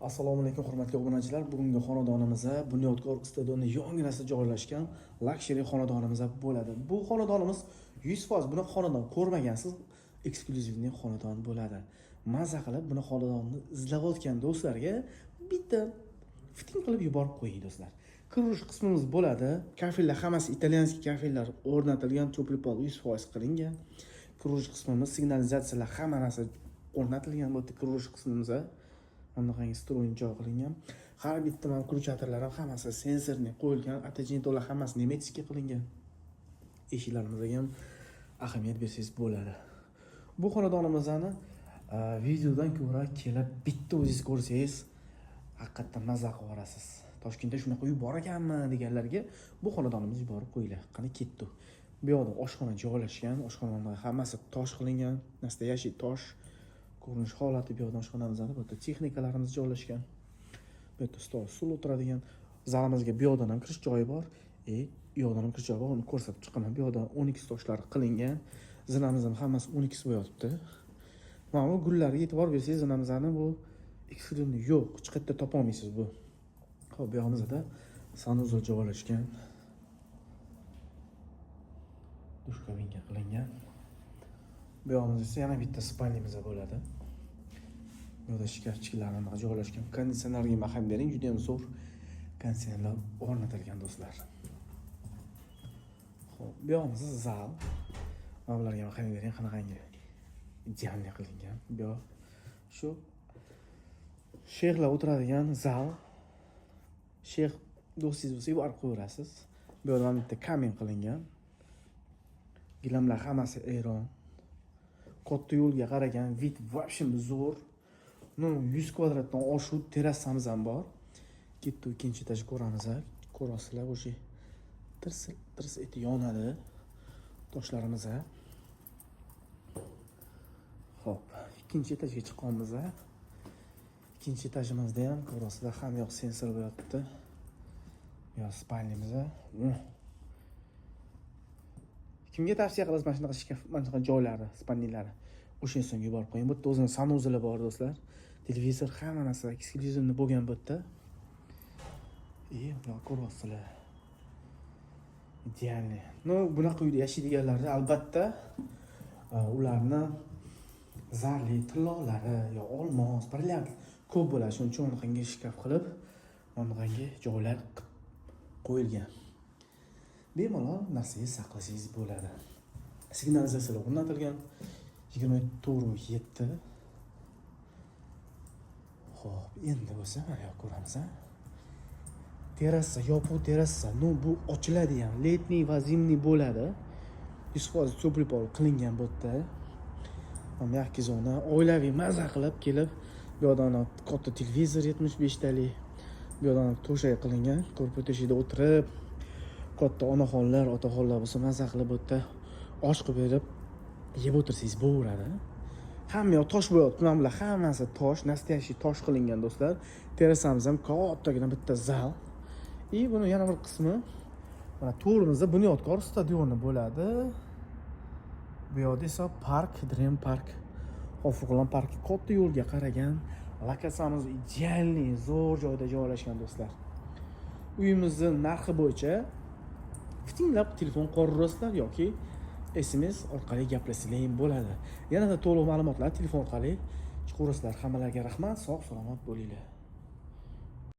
Assalomu alaykum hurmatli obunachilar. Bugungi xonadonimizda Bunyodkor stadionida yonginasida joylashgan luxury xonadonimiz bo'ladi. Bu xonadonimiz 100% buni xonadon ko'rmagansiz, eksklyuzivniy xonadon bo'ladi. Maza qilib buni xonadonni izlayotgan do'stlarga bitta fiting qilib yuborib qo'ying do'stlar. Kirish qismimiz bo'ladi. Kafellar hammasi italyanskiy kafellar o'rnatilgan, cho'pli pol 100% qilingan. Kirish qismimiz, signalizatsiyalar hamma narsa o'rnatilgan bu yerda kirish qismimizda. Bunaqangi stroyni joy qilingan. Har bitta ham ключаторlar ham hammasi sensorli qo'yilgan, attajintolar hammasi nemetskiy qilingan. Eshiklarimizga ham ahamiyat bersangiz bo'ladi. Bu xonadonimizni videodan ko'ra kelib bitta o'zingiz ko'rsangiz, haqiqatan maza qilib olasiz. Toshkentda shunaqa uy bor ekanmi deganlarga bu xonadonimizni yuborib qo'yinglar. Qani ketdi. Bu yoqda oshxona joylashgan, oshxonaning hammasi tosh qilingan, nastoящий tosh. Ko'rinish holati bu yoqda oshxonamizda bu yerda texnikalarimiz joylashgan. Bu yerda stol, stul o'tiradigan. Zalimizga bu yoqdan ham kirish joyi bor. Bu yoqdan ham kirish joyi bor. Uni ko'rsatib chiqaman. Bu yoqda 12 toshlari qilingan. Zinamiz ham hammasi 12 bo'yotibdi. Mana bu gullarga e'tibor bersangiz, zinamizni bu eksklyuzivni yo'q, hech qayerda topa olmaysiz bu. Xo'p, bu yoqimizda sanuzel joylashgan. Dush kabinka qilingan. Bu yoqimizda yana bitta spalnimiz bo'ladi. Bu yerda shkafchiklarimizga joylashgan. Konditsionerga maham bering, juda ham zo'r konditsionerlar o'rnatilgan do'stlar. Xo'p, bu yoqimizda zal. Mana bularga maham bering, qanaqangi idealni qilingan. Bu yoq shu sheyxlar o'tiradigan zal. Sheyx do'stingiz bo'lsa, yuborib qo'yasiz. Bu yerda ham bitta kamin qilingan. Gilamlar hammasi Eron. Katta yo'lga qaragan, vid вообще zo'r. 100 kvadratdan oshiq terrasamiz ham bor. Ketdi ikkinchi etaj ko'ramiz. Ko'rasizlar, o'sha tirs eti yonadi toshlarimiz. Xo'p, ikkinchi etajga chiqqanmiz. Ikkinchi etajimizda ham ko'rasizlar, ham yoq sensor bo'yapti. Yo spalnimiz. Kimga tavsiya qilasiz mana shunaqa shkaf, mana shunaqa joylarni, spalnilari? O'sha so'ng yuborib qo'ying. Bu yerda o'zining sanuzeli bor do'stlar. Televizor, hamma narsa eksklyuzivni bo'lgan bu yerda. Bular ko'ryapsizlar. Idealni. Bunaqa uyda yashaydiganlarni albatta ularni zarli tillolari yo olmos, brilliant ko'p bo'ladi. Shuning uchun bunaqangi shkaf qilib, bunaqangi joylar qo'yilgan. Bemalol narsangizni saqlasangiz bo'ladi. Signalizatsiyalar o'rnatilgan 24/7. Xo'p, endi bo'lsa mana yoq ko'ramiz. Terrasa, yopiq terrasa. Bu ochiladigan, letniy va zimniy bo'ladi. 100% cho'pli pol qilingan bu yerda. Mягкий zona, oilaviy maza qilib kelib, bu yoqdan katta televizor 75 talik. Bu yoqdan to'shak qilingan, ko'rpa to'shakda o'tirib, katta onaxonlar, otaxonlar bo'lsa maza qilib bu yerda osh qilib berib yeb o'tirsangiz bo'laveradi. Hamma yoq tosh bo'yapti. Mana bular hammasi tosh, nastoящий tosh qilingan do'stlar. Terrasamiz ham kattagina bitta zal. Buni yana bir qismi mana to'rimizda Bunyodkor stadioni bo'ladi. Bu yoqda esa park, Dream Park, Ofurlan parki katta yo'lga qaragan. Lokatsiyamiz idealni, zo'r joyda joylashgan do'stlar. Uyimizning narxi bo'yicha fitinglab telefon qilurasizlar yoki SMS orqali gaplashsanglar bo'ladi. Yanada to'liq ma'lumotlar telefon orqali chiqarasizlar. Hammalarga rahmat, sog' salomat bo'linglar.